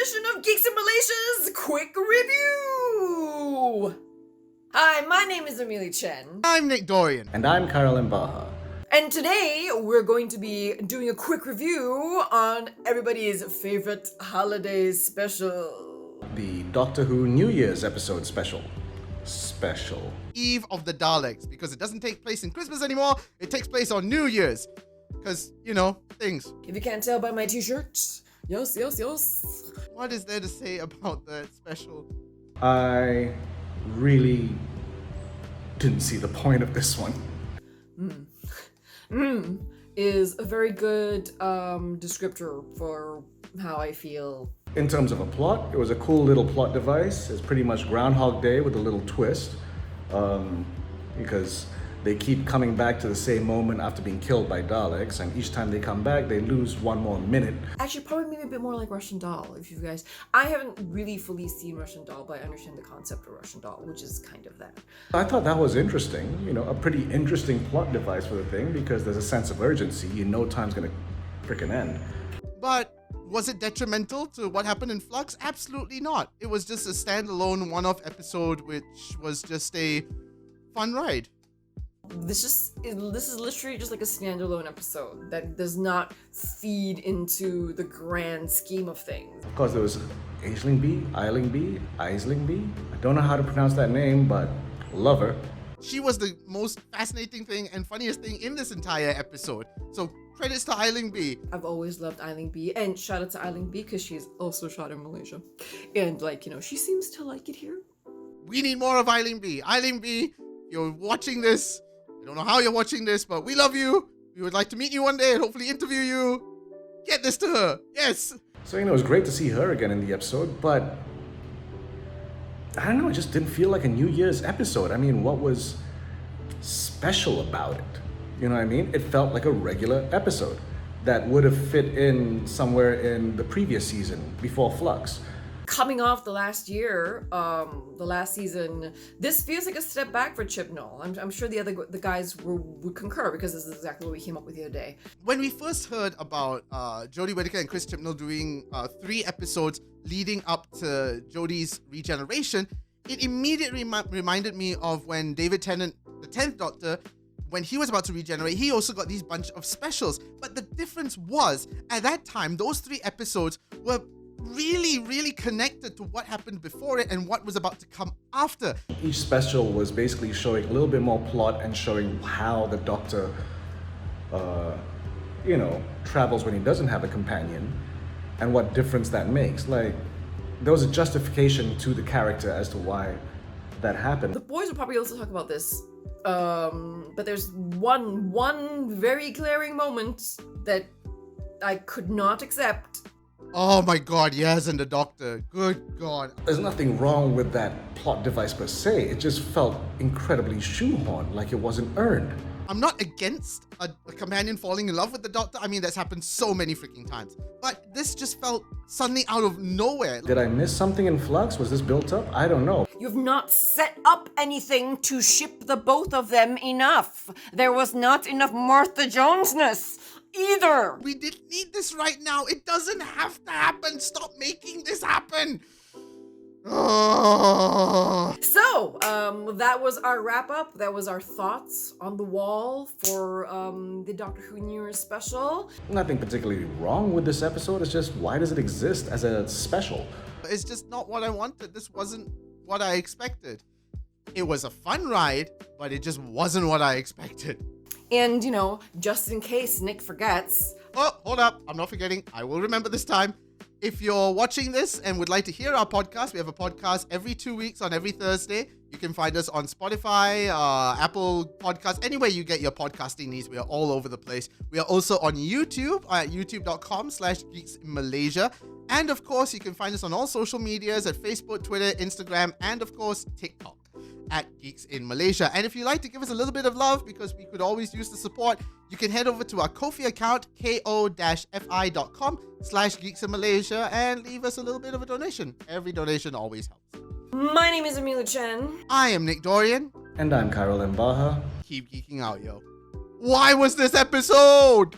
edition of Geeks in Malaysia's Quick Review! Hi, my name is Amelia Chen. I'm Nick Dorian. And I'm Carolyn Baha. And today we're going to be doing a quick review on everybody's favorite holiday special. The Doctor Who New Year's episode special. Eve of the Daleks, because it doesn't take place in Christmas anymore, it takes place on New Year's. Because, things. If you can't tell by my t-shirt, yes. What is there to say about that special? I really didn't see the point of this one. Is a very good descriptor for how I feel. In terms of a plot, it was a cool little plot device. It's pretty much Groundhog Day with a little twist. Because they keep coming back to the same moment after being killed by Daleks, and each time they come back, they lose one more minute. Actually, probably maybe a bit more like Russian Doll, if you guys... I haven't really fully seen Russian Doll, but I understand the concept of Russian Doll, which is kind of that. I thought that was interesting, a pretty interesting plot device for the thing, because there's a sense of urgency. You know time's gonna frickin' end. But was it detrimental to what happened in Flux? Absolutely not. It was just a standalone one-off episode, which was just a fun ride. This is literally just like a standalone episode that does not feed into the grand scheme of things. Of course, there was Aislingby. I don't know how to pronounce that name, but love her. She was the most fascinating thing and funniest thing in this entire episode. So credits to Eiling B. I've always loved Eiling B, and shout out to Eiling B because she's also shot in Malaysia. And she seems to like it here. We need more of Eiling B. Eiling B, you're watching this. I don't know how you're watching this, but we love you. We would like to meet you one day and hopefully interview you. Get this to her. Yes. So, it was great to see her again in the episode, but I don't know, it just didn't feel like a New Year's episode. I mean, what was special about it? You know what I mean? It felt like a regular episode that would have fit in somewhere in the previous season before Flux. Coming off the last year, the last season, this feels like a step back for Chibnall. I'm sure the guys would concur because this is exactly what we came up with the other day. When we first heard about Jodie Whittaker and Chris Chibnall doing 3 episodes leading up to Jodie's regeneration, it immediately reminded me of when David Tennant, the 10th Doctor, when he was about to regenerate, he also got these bunch of specials. But the difference was, at that time, those 3 episodes were really connected to what happened before it and what was about to come after. Each special was basically showing a little bit more plot and showing how the Doctor, travels when he doesn't have a companion and what difference that makes. Like, there was a justification to the character as to why that happened. The boys will probably also talk about this, but there's one very glaring moment that I could not accept. Oh my god, yes, and the Doctor. Good god. There's nothing wrong with that plot device per se. It just felt incredibly shoehorned, like it wasn't earned. I'm not against a companion falling in love with the Doctor. I mean, that's happened so many freaking times. But this just felt suddenly out of nowhere. Did I miss something in Flux? Was this built up? I don't know. You've not set up anything to ship the both of them enough. There was not enough Martha Jonesness either. We didn't need this right now. It doesn't have to happen. Stop making this happen. Oh. So, that was our wrap up. That was our thoughts on the wall for the Doctor Who New Year's special. Nothing particularly wrong with this episode. It's just, why does it exist as a special? It's just not what I wanted. This wasn't what I expected. It was a fun ride, but it just wasn't what I expected. And, just in case Nick forgets. Oh, hold up. I'm not forgetting. I will remember this time. If you're watching this and would like to hear our podcast, we have a podcast every 2 weeks on every Thursday. You can find us on Spotify, Apple Podcasts, anywhere you get your podcasting needs. We are all over the place. We are also on YouTube at youtube.com/Geeks in Malaysia. And of course, you can find us on all social medias at Facebook, Twitter, Instagram, and of course, TikTok at Geeks in Malaysia. And if you'd like to give us a little bit of love, because we could always use the support, you can head over to our Ko-fi account, ko-fi.com/Geeks in Malaysia, and leave us a little bit of a donation. Every donation always helps. My name is Amelia Chen. I am Nick Dorian. And I'm Carolyn Baha. Keep geeking out, yo. Why was this episode?